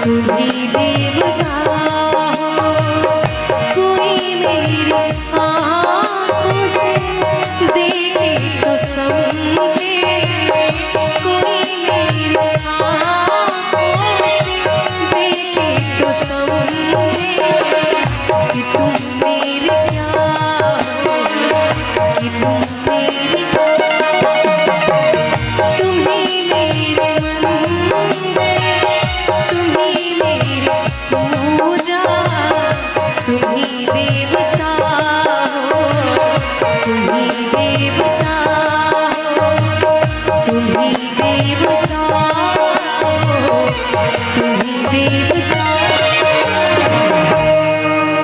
तुम्ही देवता हो, कोई मेरी आँखों से देखे तो समझे, कोई मेरी आँखों से देखे तो समझे कि तुम मेरे क्या हो, कि तुम मेरी तुम्ही मेरे मंदिर, तुम्ही मेरी पूजा, तुम्ही देव